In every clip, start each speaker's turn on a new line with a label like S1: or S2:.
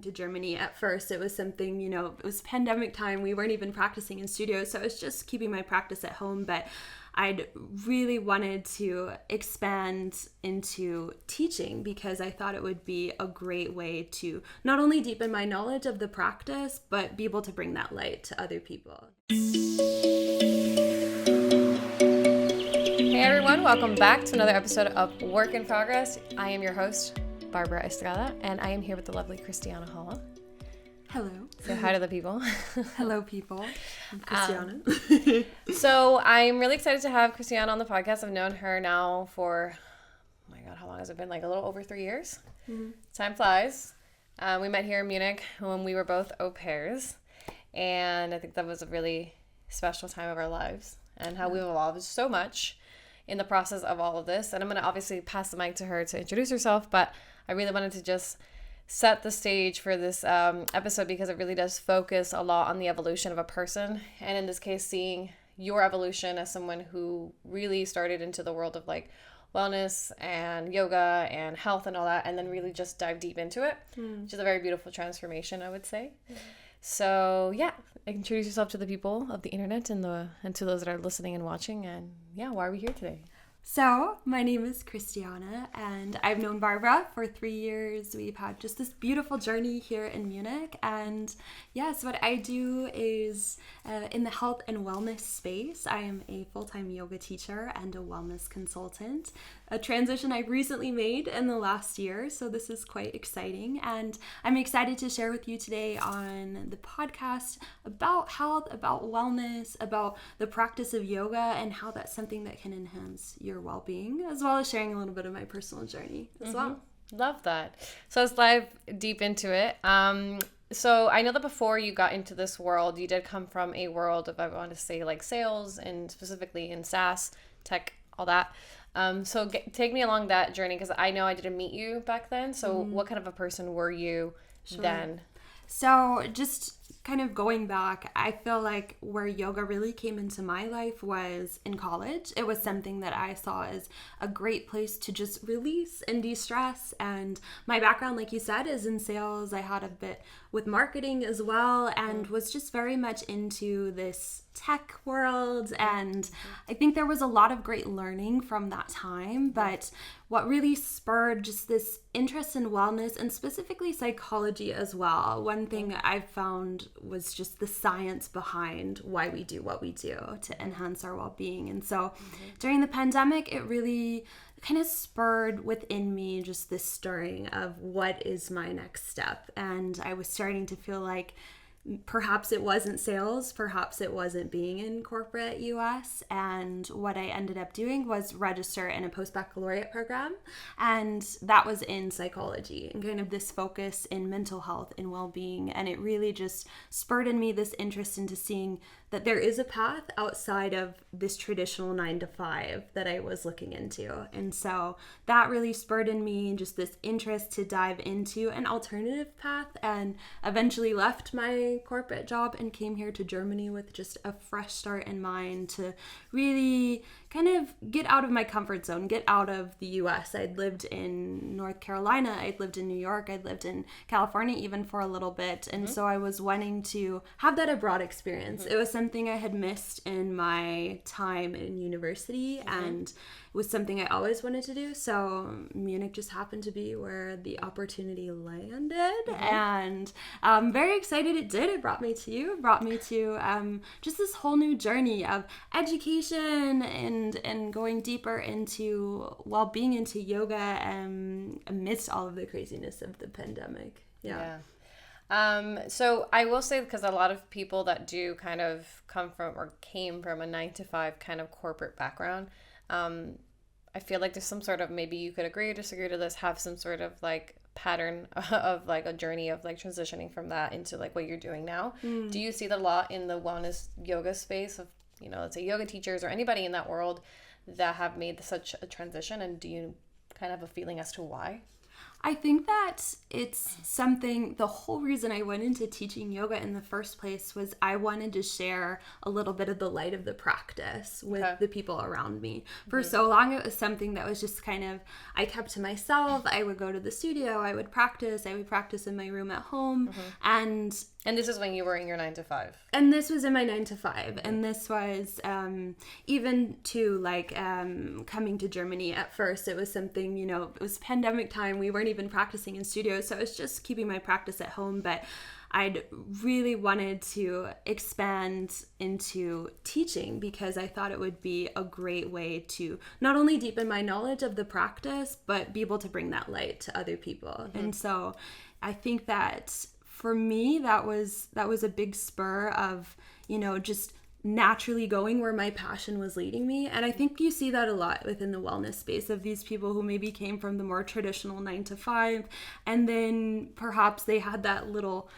S1: coming to Germany. At first, it was something, it was pandemic time. We weren't even practicing in studios, so I was just keeping my practice at home. But I'd really wanted to expand into teaching because I thought it would be a great way to not only deepen my knowledge of the practice, but be able to bring that light to other people.
S2: Hey everyone, welcome back to another episode of Work in Progress. I am your host, Barbara Estrada, and I am here with the lovely Christiana Hall.
S1: Hello.
S2: Say hi to the people.
S1: Hello, people. I'm Christiana.
S2: So I'm really excited to have Christiana on the podcast. I've known her now for, oh my God, how long has it been? Like a little over 3 years? Mm-hmm. Time flies. We met here in Munich when we were both au pairs, and I think that was a really special time of our lives and how we've evolved so much in the process of all of this. And I'm going to obviously pass the mic to her to introduce herself, but I really wanted to just set the stage for this episode because it really does focus a lot on the evolution of a person. And in this case, seeing your evolution as someone who really started into the world of like wellness and yoga and health and all that, and then really just dive deep into it, which is a very beautiful transformation, I would say. So yeah, introduce yourself to the people of the internet and to those that are listening and watching. And yeah, why are we here today?
S1: So, my name is Christiana, and I've known Barbara for 3 years. We've had just this beautiful journey here in Munich, and yes, what I do is in the health and wellness space. I am a full-time yoga teacher and a wellness consultant, a transition I've recently made in the last year, so this is quite exciting, and I'm excited to share with you today on the podcast about health, about wellness, about the practice of yoga, and how that's something that can enhance your well-being, as well as sharing a little bit of my personal journey as well.
S2: Love that. So let's dive deep into it. So I know that before you got into this world, you did come from a world of, I want to say, like sales and specifically in SaaS, tech, all that. So take me along that journey because I know I didn't meet you back then. So what kind of a person were you then?
S1: So just kind of going back, I feel like where yoga really came into my life was in college. It was something that I saw as a great place to just release and de-stress. And my background, like you said, is in sales. I had a bit with marketing as well and was just very much into this tech world. And I think there was a lot of great learning from that time. But what really spurred just this interest in wellness and specifically psychology as well. One thing I've found was just the science behind why we do what we do to enhance our well-being. And so during the pandemic, it really kind of spurred within me just this stirring of what is my next step. And I was starting to feel like perhaps it wasn't sales, perhaps it wasn't being in corporate US. And what I ended up doing was register in a post-baccalaureate program. And that was in psychology and kind of this focus in mental health and well-being. And it really just spurred in me this interest into seeing that there is a path outside of this traditional 9 to 5 that I was looking into. And so that really spurred in me just this interest to dive into an alternative path, and eventually left my corporate job and came here to Germany with just a fresh start in mind to really kind of get out of my comfort zone, get out of the US. I'd lived in North Carolina, I'd lived in New York, I'd lived in California even for a little bit. And so I was wanting to have that abroad experience. It was something I had missed in my time in university, and it was something I always wanted to do. So Munich just happened to be where the opportunity landed, and I'm very excited it did. It brought me to you, brought me to just this whole new journey of education and going deeper into well-being, into yoga, amidst all of the craziness of the pandemic.
S2: So I will say, because a lot of people that do kind of come from or came from a 9 to 5 kind of corporate background, I feel like there's some sort of, maybe you could agree or disagree to this, have some sort of like pattern of like a journey of like transitioning from that into like what you're doing now. Do you see that a lot in the wellness yoga space of, let's say yoga teachers or anybody in that world that have made such a transition? And do you kind of have a feeling as to why?
S1: I think that it's something, the whole reason I went into teaching yoga in the first place was I wanted to share a little bit of the light of the practice with the people around me. For so long, it was something that was just kind of, I kept to myself. I would go to the studio, I would practice in my room at home. And
S2: this is when you were in your 9 to 5.
S1: And this was in my 9 to 5. And this was even to like coming to Germany at first. It was something, you know, it was pandemic time. We weren't even practicing in studios. So I was just keeping my practice at home. But I'd really wanted to expand into teaching because I thought it would be a great way to not only deepen my knowledge of the practice, but be able to bring that light to other people. And so I think that for me, that was a big spur of, you know, just naturally going where my passion was leading me. And I think you see that a lot within the wellness space of these people who maybe came from the more traditional 9 to 5. And then perhaps they had that little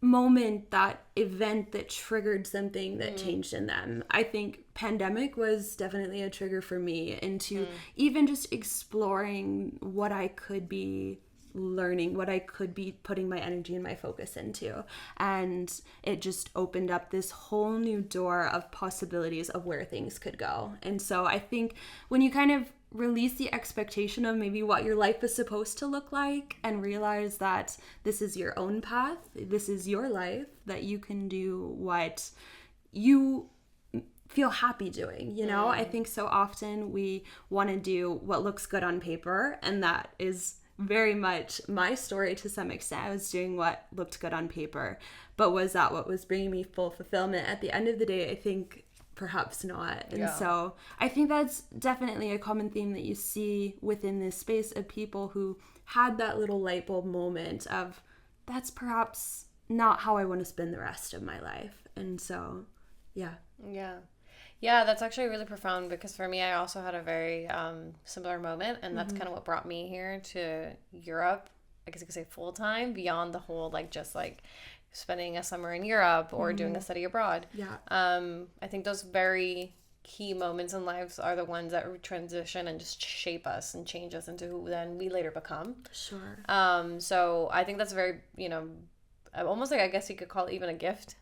S1: moment, that event that triggered something that changed in them. I think pandemic was definitely a trigger for me into even just exploring what I could be learning, what I could be putting my energy and my focus into. And it just opened up this whole new door of possibilities of where things could go. And so I think when you kind of release the expectation of maybe what your life is supposed to look like and realize that this is your own path, this is your life, that you can do what you feel happy doing, you know? I think so often we want to do what looks good on paper, and that is very much my story to some extent. I was doing what looked good on paper, but was that what was bringing me full fulfillment? At the end of the day, I think perhaps not. And so I think that's definitely a common theme that you see within this space of people who had that little light bulb moment of, that's perhaps not how I want to spend the rest of my life. And so,
S2: Yeah, that's actually really profound, because for me, I also had a very similar moment, and that's kind of what brought me here to Europe. I guess you could say full time, beyond the whole just spending a summer in Europe or doing a study abroad.
S1: Yeah.
S2: I think those very key moments in lives are the ones that transition and just shape us and change us into who then we later become.
S1: Sure.
S2: So I think that's very, almost like, I guess you could call it even a gift.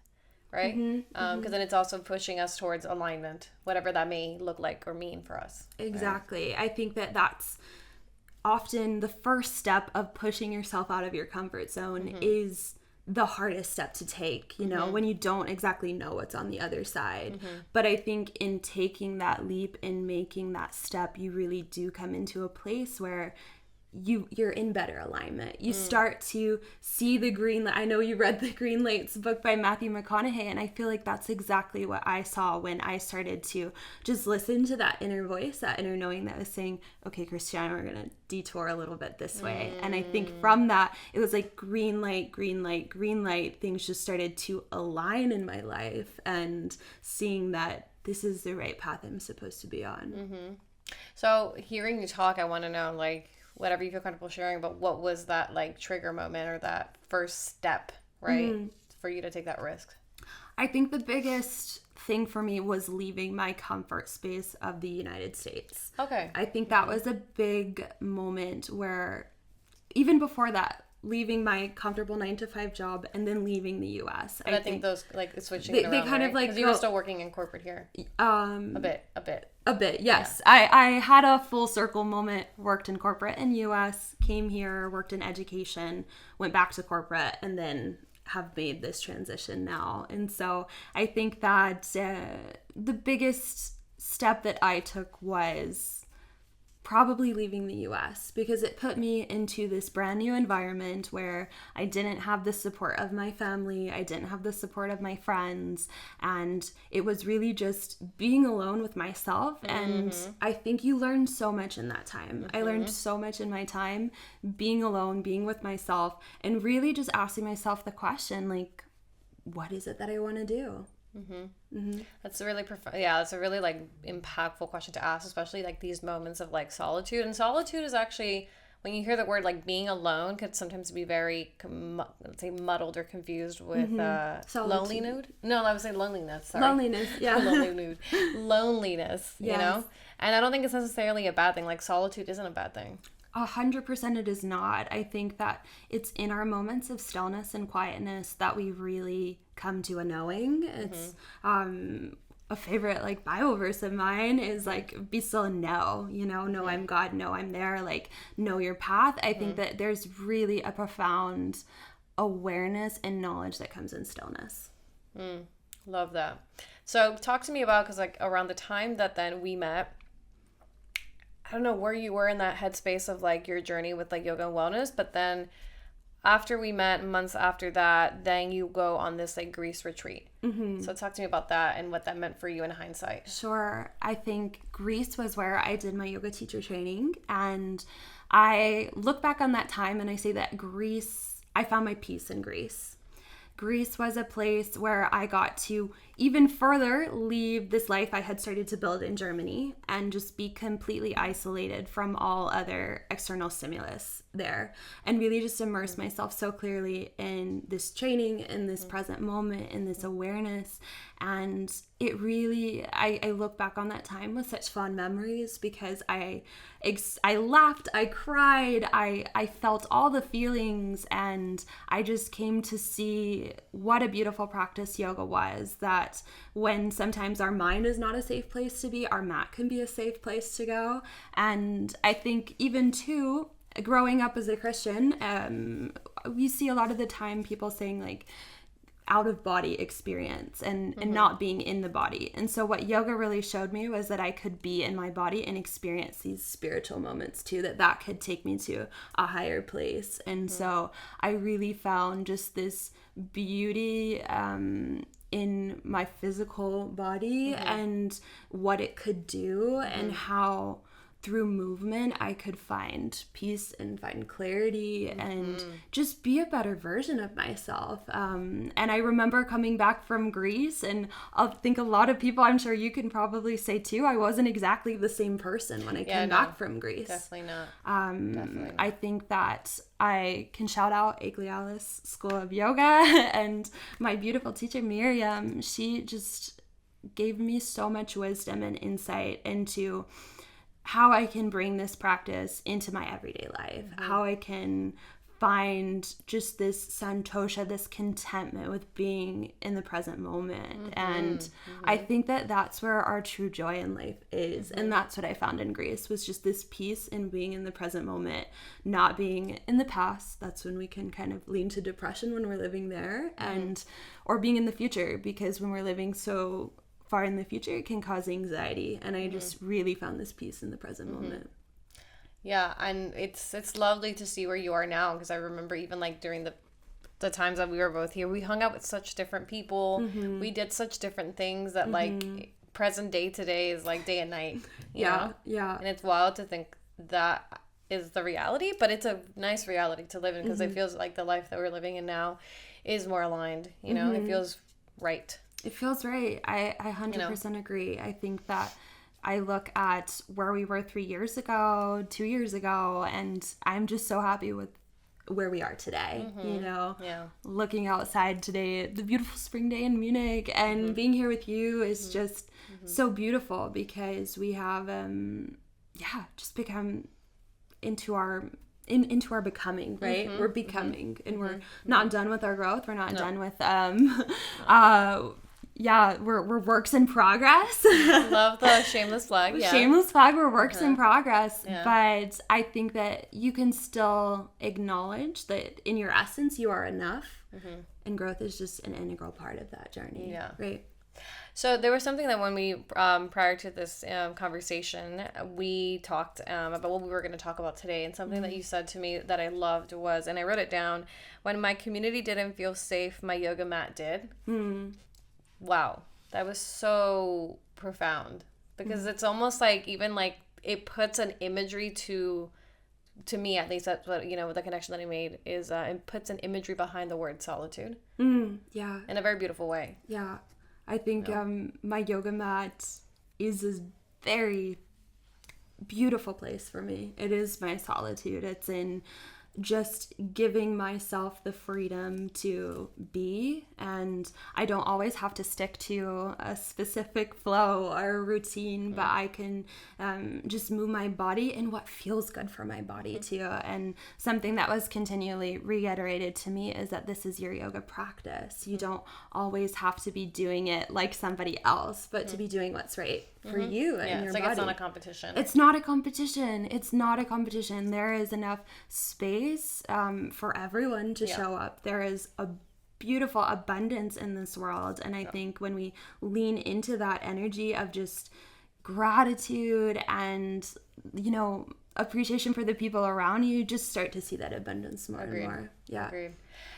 S2: Right? Because then it's also pushing us towards alignment, whatever that may look like or mean for us.
S1: Exactly. Right? I think that that's often the first step of pushing yourself out of your comfort zone is the hardest step to take, when you don't exactly know what's on the other side. But I think in taking that leap and making that step, you really do come into a place where you're in better alignment. You start to see the green light. I know you read the Green Lights book by Matthew McConaughey, and I feel like that's exactly what I saw when I started to just listen to that inner voice, that inner knowing that was saying, okay, Christiana, we're gonna detour a little bit this way. And I think from that, it was like green light, green light, green light. Things just started to align in my life, and seeing that this is the right path I'm supposed to be on.
S2: So hearing you talk, I want to know, whatever you feel comfortable sharing, but what was that trigger moment or that first step, right, for you to take that risk?
S1: I think the biggest thing for me was leaving my comfort space of the United States.
S2: Okay.
S1: I think that was a big moment where, even before that, leaving my comfortable 9 to 5 job and then leaving the U.S.
S2: And I think those switching it around, they kind of because you were still working in corporate here. A bit, yes.
S1: Yeah. I had a full circle moment, worked in corporate in U.S., came here, worked in education, went back to corporate, and then have made this transition now. And so I think that the biggest step that I took was probably leaving the U.S. because it put me into this brand new environment where I didn't have the support of my family, I didn't have the support of my friends, and it was really just being alone with myself. And I think you learn so much in that time. I learned so much in my time being alone, being with myself, and really just asking myself the question, what is it that I want to do?
S2: That's a really that's a really impactful question to ask, especially these moments of solitude. And solitude is actually, when you hear the word being alone, could sometimes be very let's say muddled or confused with loneliness. No, I would say loneliness. Sorry.
S1: Loneliness, yeah.
S2: Loneliness, yes. And I don't think it's necessarily a bad thing. Solitude isn't a bad thing.
S1: 100% it is not. I think that it's in our moments of stillness and quietness that we really come to a knowing. It's a favorite like Bible verse of mine is like, be still and know, know I'm God, know I'm there, like know your path. I think that there's really a profound awareness and knowledge that comes in stillness.
S2: Love that. So talk to me about, because like around the time that then we met, I don't know where you were in that headspace of like your journey with like yoga and wellness, but then after we met, months after that, then you go on this like Greece retreat. So talk to me about that and what that meant for you in hindsight.
S1: Sure. I think Greece was where I did my yoga teacher training, and I look back on that time and I say that Greece, I found my peace in Greece. Greece was a place where I got to even further leave this life I had started to build in Germany and just be completely isolated from all other external stimulus there, and really just immerse myself so clearly in this training, in this present moment, in this awareness. And it really, I look back on that time with such fond memories, because I laughed, I cried, I felt all the feelings, and I just came to see what a beautiful practice yoga was, that when sometimes our mind is not a safe place to be, our mat can be a safe place to go. And I think even too, growing up as a Christian, we see a lot of the time people saying like out of body experience and not being in the body. And so what yoga really showed me was that I could be in my body and experience these spiritual moments too, that could take me to a higher place. And so I really found just this beauty in my physical body and what it could do, and how through movement I could find peace and find clarity and just be a better version of myself. And I remember coming back from Greece, and I think a lot of people, I'm sure you can probably say too, I wasn't exactly the same person when I came back from Greece.
S2: Definitely not. Definitely not.
S1: I think that I can shout out Eglialis School of Yoga and my beautiful teacher Miriam. She just gave me so much wisdom and insight into how I can bring this practice into my everyday life, how I can find just this santosha, this contentment with being in the present moment. And I think that that's where our true joy in life is. And that's what I found in Greece, was just this peace in being in the present moment, not being in the past. That's when we can kind of lean to depression when we're living there, and or being in the future, because when we're living so far in the future, it can cause anxiety. And I just really found this peace in the present moment.
S2: Yeah, and it's lovely to see where you are now, because I remember even like during the times that we were both here, we hung out with such different people. We did such different things that like present day today is like day and night. You know? And it's wild to think that is the reality, but it's a nice reality to live in, because it feels like the life that we're living in now is more aligned. You know, it feels right.
S1: It feels right. I 100% agree. I think that I look at where we were 3 years ago, 2 years ago, and I'm just so happy with where we are today. You know, looking outside today, the beautiful spring day in Munich, and being here with you is just so beautiful, because we have, just become into our becoming, right? We're becoming, and we're not done with our growth. We're not done with, we're works in progress.
S2: Love the shameless plug. Yeah.
S1: Shameless plug, we're works in progress. But I think that you can still acknowledge that in your essence, you are enough. And growth is just an integral part of that journey. Yeah. Right.
S2: So there was something that when we, prior to this conversation, we talked about what we were going to talk about today. And something that you said to me that I loved was, and I wrote it down, when my community didn't feel safe, my yoga mat did. Wow. That was so profound, because it's almost like, even like it puts an imagery to me, at least that's what, you know, the connection that I made is it puts an imagery behind the word solitude.
S1: Yeah.
S2: In a very beautiful way.
S1: Yeah. I think my yoga mat is a very beautiful place for me. It is my solitude. It's in just giving myself the freedom to be, and I don't always have to stick to a specific flow or routine, but I can just move my body in what feels good for my body too. And something that was continually reiterated to me is that this is your yoga practice. You don't always have to be doing it like somebody else, but to be doing what's right for you and your
S2: it's like
S1: body.
S2: It's not a competition.
S1: It's not a competition. It's not a competition. There is enough space for everyone to show up. There is a beautiful abundance in this world, and I think when we lean into that energy of just gratitude and, you know, appreciation for the people around you, just start to see that abundance more and more. Yeah.
S2: Agreed.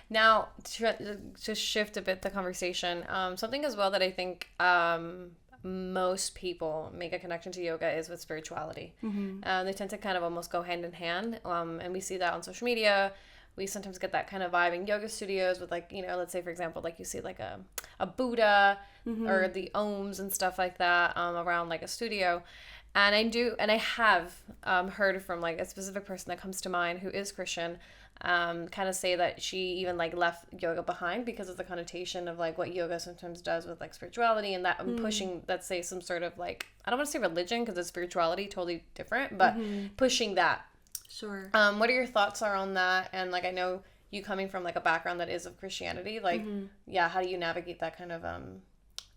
S2: Now, to shift a bit the conversation, something as well that I think most people make a connection to yoga is with spirituality. They tend to kind of almost go hand in hand, and we see that on social media. We sometimes get that kind of vibe in yoga studios with, like, you know, let's say for example, like you see like a Buddha or the Oms and stuff like that around like a studio. And I have heard from like a specific person that comes to mind who is Christian, kind of say that she even like left yoga behind because of the connotation of like what yoga sometimes does with like spirituality, and that pushing, let's say, some sort of like, I don't want to say religion because it's spirituality, totally different, but pushing that.
S1: Sure.
S2: What are your thoughts are on that? And like, I know you coming from like a background that is of Christianity, like, how do you navigate that kind of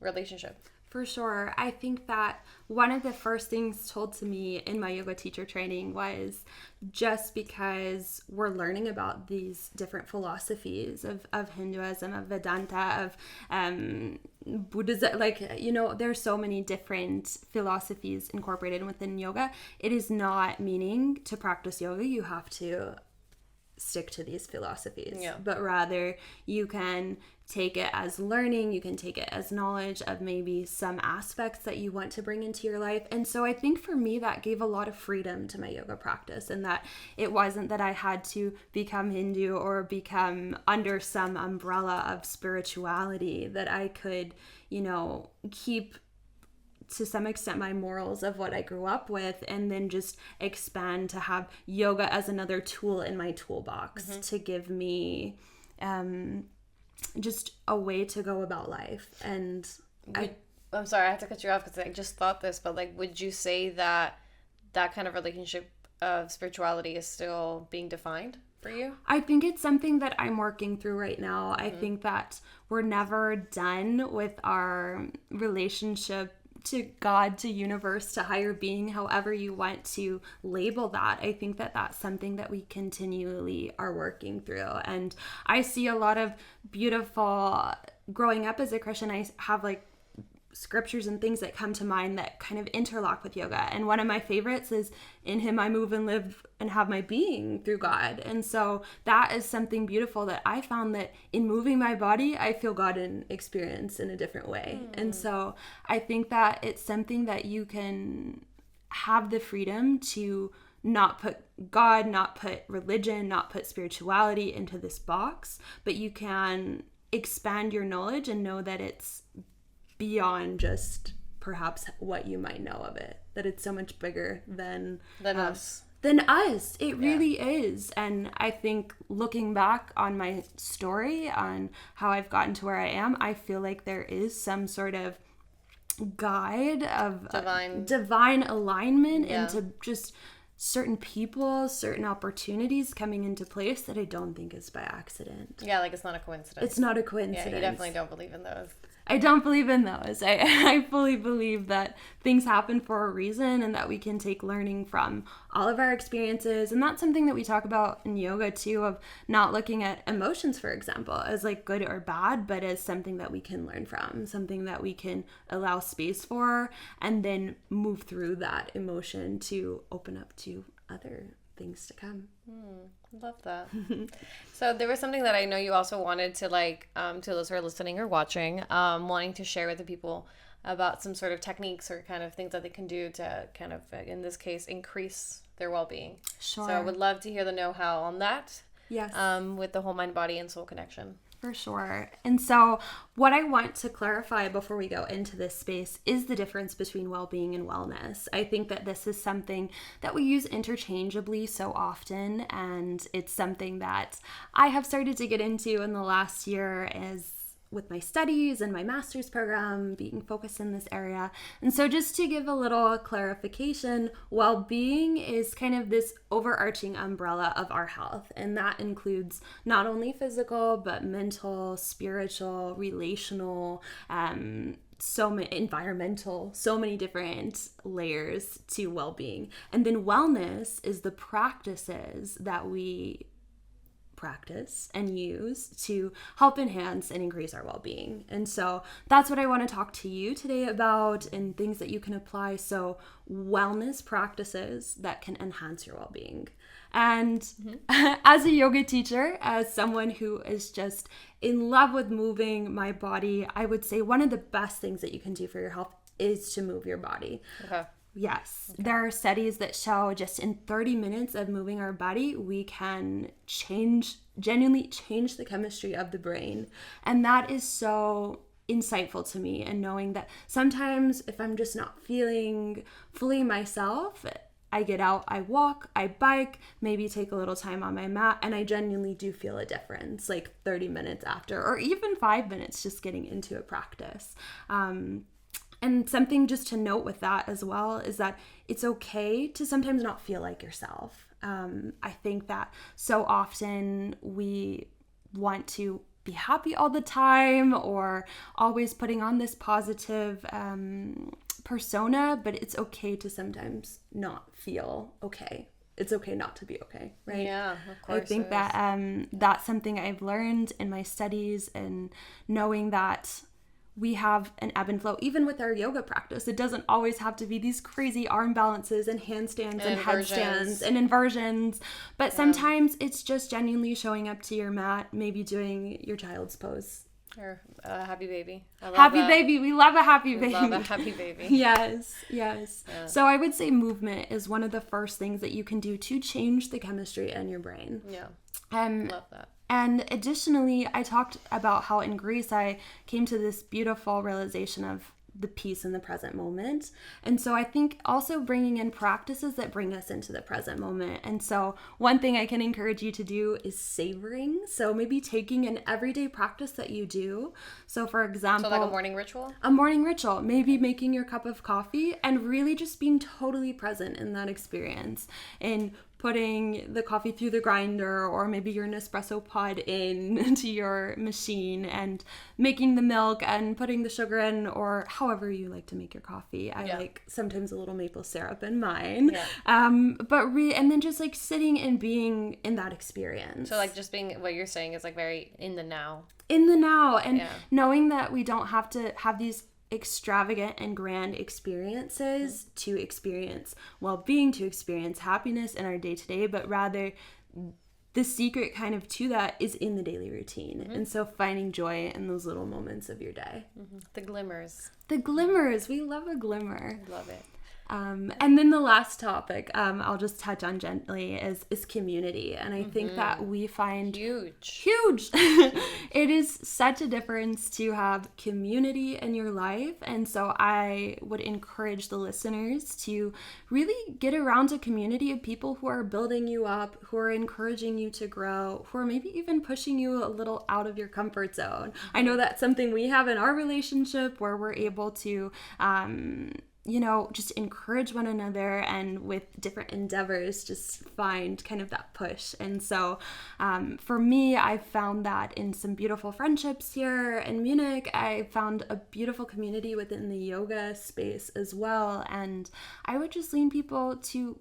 S2: relationship?
S1: For sure. I think that one of the first things told to me in my yoga teacher training was, just because we're learning about these different philosophies of Hinduism, of Vedanta, of Buddhism, like, you know, there's so many different philosophies incorporated within yoga. It is not meaning to practice yoga you have to stick to these philosophies, but rather you can take it as learning, you can take it as knowledge of maybe some aspects that you want to bring into your life. And so I think for me that gave a lot of freedom to my yoga practice, and that it wasn't that I had to become Hindu or become under some umbrella of spirituality, that I could, you know, keep to some extent my morals of what I grew up with, and then just expand to have yoga as another tool in my toolbox to give me just a way to go about life. And
S2: I'm sorry, I have to cut you off because I just thought this, but like, would you say that that kind of relationship of spirituality is still being defined for you?
S1: I think it's something that I'm working through right now. I think that we're never done with our relationship to God, to universe, to higher being, however you want to label that. I think that that's something that we continually are working through. And I see a lot of beautiful, growing up as a Christian, I have like scriptures and things that come to mind that kind of interlock with yoga. And one of my favorites is, in him I move and live and have my being through God. And so that is something beautiful that I found, that in moving my body, I feel God and experience in a different way. And so I think that it's something that you can have the freedom to not put God, not put religion, not put spirituality into this box, but you can expand your knowledge and know that it's beyond just perhaps what you might know of it, that it's so much bigger than
S2: us.
S1: It really is. And I think looking back on my story, on how I've gotten to where I am, I feel like there is some sort of guide of divine alignment into just certain people, certain opportunities coming into place that I don't think is by accident.
S2: Yeah, like it's not a coincidence.
S1: It's not a coincidence.
S2: Yeah, you definitely don't believe in those.
S1: I don't believe in those. I fully believe that things happen for a reason, and that we can take learning from all of our experiences. And that's something that we talk about in yoga too, of not looking at emotions, for example, as like good or bad, but as something that we can learn from, something that we can allow space for, and then move through that emotion to open up to other things to come.
S2: Love that. So there was something that I know you also wanted to like to those who are listening or watching, wanting to share with the people about some sort of techniques or kind of things that they can do to kind of, in this case, increase their well-being.
S1: Sure.
S2: So I would love to hear the know-how on that.
S1: Yes.
S2: With the whole mind, body, and soul connection.
S1: For sure. And so what I want to clarify before we go into this space is the difference between well-being and wellness. I think that this is something that we use interchangeably so often, and it's something that I have started to get into in the last year as with my studies and my master's program, being focused in this area. And so just to give a little clarification, well-being is kind of this overarching umbrella of our health. And that includes not only physical, but mental, spiritual, relational, so many environmental, so many different layers to well-being. And then wellness is the practices that we practice and use to help enhance and increase our well-being. And so that's what I want to talk to you today about, and things that you can apply. So wellness practices that can enhance your well-being. And as a yoga teacher, as someone who is just in love with moving my body, I would say one of the best things that you can do for your health is to move your body.
S2: Okay.
S1: Yes. Okay. There are studies that show just in 30 minutes of moving our body, we can genuinely change the chemistry of the brain. And that is so insightful to me. And knowing that sometimes if I'm just not feeling fully myself, I get out, I walk, I bike, maybe take a little time on my mat, and I genuinely do feel a difference, like 30 minutes after, or even 5 minutes just getting into a practice. And something just to note with that as well is that it's okay to sometimes not feel like yourself. I think that so often we want to be happy all the time or always putting on this positive persona, but it's okay to sometimes not feel okay. It's okay not to be okay, right?
S2: Yeah, of course.
S1: I think that that's something I've learned in my studies, and knowing that we have an ebb and flow, even with our yoga practice. It doesn't always have to be these crazy arm balances and handstands and headstands and inversions, but sometimes it's just genuinely showing up to your mat, maybe doing your child's pose.
S2: Or happy baby.
S1: Happy baby. We love a happy baby.
S2: Love a happy baby.
S1: Yes. Yeah. So I would say movement is one of the first things that you can do to change the chemistry in your brain.
S2: Yeah. Love that.
S1: And additionally, I talked about how in Greece I came to this beautiful realization of the peace in the present moment. And so I think also bringing in practices that bring us into the present moment. And so one thing I can encourage you to do is savoring. So maybe taking an everyday practice that you do. So for example,
S2: so like a morning ritual?
S1: A morning ritual, maybe making your cup of coffee and really just being totally present in that experience, and putting the coffee through the grinder, or maybe your Nespresso pod into your machine, and making the milk and putting the sugar in, or however you like to make your coffee. I like sometimes a little maple syrup in mine. Yeah. And then just like sitting and being in that experience.
S2: So like just being, what you're saying is like very in the now.
S1: In the now, and knowing that we don't have to have these extravagant and grand experiences to experience well-being, to experience happiness in our day-to-day, but rather the secret kind of to that is in the daily routine. And so finding joy in those little moments of your day.
S2: The glimmers.
S1: We love a glimmer.
S2: Love it.
S1: And then the last topic I'll just touch on gently is community. And I think that we find huge. It is such a difference to have community in your life. And so I would encourage the listeners to really get around a community of people who are building you up, who are encouraging you to grow, who are maybe even pushing you a little out of your comfort zone. I know that's something we have in our relationship, where we're able to just encourage one another, and with different endeavors, just find kind of that push. And so for me, I found that in some beautiful friendships here in Munich. I found a beautiful community within the yoga space as well. And I would just lean people to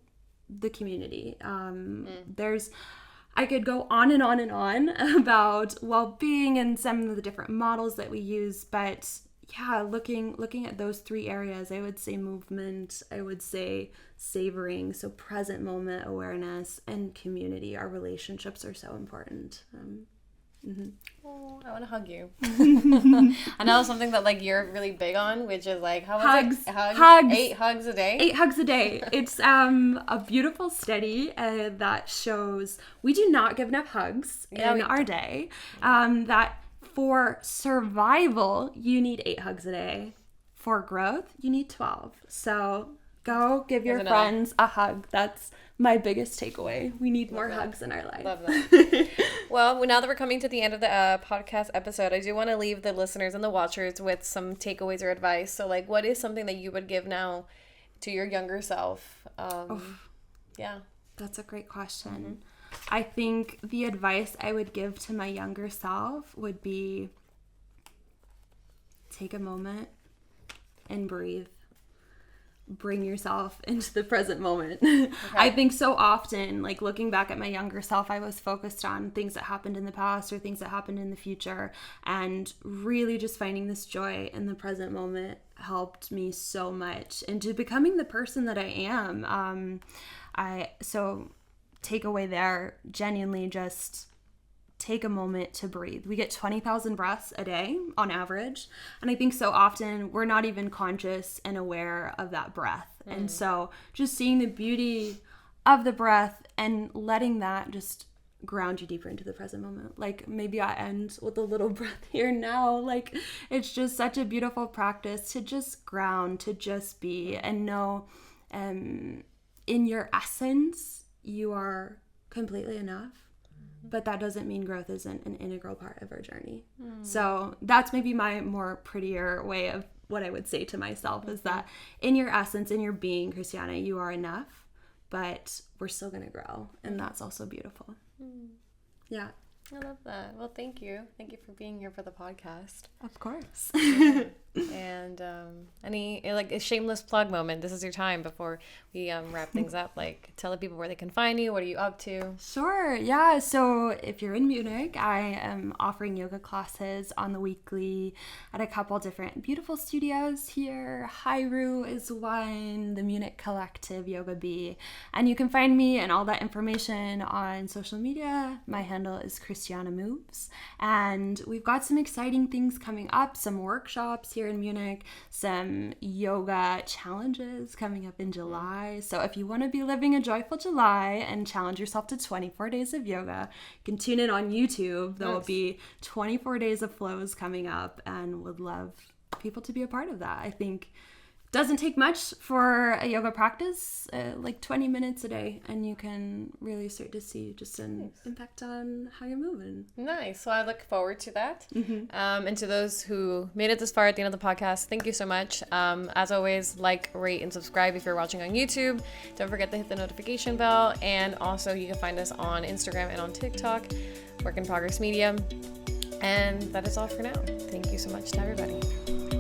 S1: the community. I could go on and on and on about well-being and some of the different models that we use, but looking at those three areas, I would say movement, I would say savoring, so present moment awareness, and community. Our relationships are so important.
S2: Oh, I want to hug you. I know something that like you're really big on, which is like
S1: hugs.
S2: 8 hugs a day.
S1: 8 hugs a day. It's a beautiful study that shows we do not give enough hugs in our day. That for survival you need 8 hugs a day. For growth you need 12. So go give your friends a hug. That's my biggest takeaway. We need more hugs in our life.
S2: Love that. Well, now that we're coming to the end of the podcast episode, I do want to leave the listeners and the watchers with some takeaways or advice. So, like, what is something that you would give now to your younger self? Yeah.
S1: That's a great question. I think the advice I would give to my younger self would be take a moment and breathe. Bring yourself into the present moment. Okay. I think so often, like looking back at my younger self, I was focused on things that happened in the past or things that happened in the future, and really just finding this joy in the present moment helped me so much into becoming the person that I am. So takeaway there, genuinely just take a moment to breathe. We get 20,000 breaths a day on average. And I think so often we're not even conscious and aware of that breath. And so just seeing the beauty of the breath and letting that just ground you deeper into the present moment. Like maybe I end with a little breath here now. Like it's just such a beautiful practice to just ground, to just be and know in your essence, you are completely enough. But that doesn't mean growth isn't an integral part of our journey. So that's maybe my more prettier way of what I would say to myself is that in your essence, in your being, Christiana, you are enough, but we're still going to grow. And that's also beautiful. Yeah.
S2: I love that. Well, thank you. Thank you for being here for the podcast.
S1: Of course.
S2: And any like a shameless plug moment. This is your time before we wrap things up. Like tell the people where they can find you. What are you up to?
S1: Sure. Yeah. So if you're in Munich, I am offering yoga classes on the weekly at a couple different beautiful studios here. Hairu is one, the Munich Collective Yoga Bee. And you can find me and all that information on social media. My handle is Christiana Moves. And we've got some exciting things coming up, some workshops here in Munich, some yoga challenges coming up in July. So if you want to be living a joyful July and challenge yourself to 24 days of yoga, you can tune in on YouTube. There will be 24 days of flows coming up, and would love people to be a part of that. I think doesn't take much for a yoga practice, like 20 minutes a day, and you can really start to see just an impact on how you're moving.
S2: Nice. So I look forward to that. And to those who made it this far at the end of the podcast, thank you so much. As always, like, rate, and subscribe if you're watching on YouTube. Don't forget to hit the notification bell. And also you can find us on Instagram and on TikTok, Work in Progress Media. And that is all for now. Thank you so much to everybody.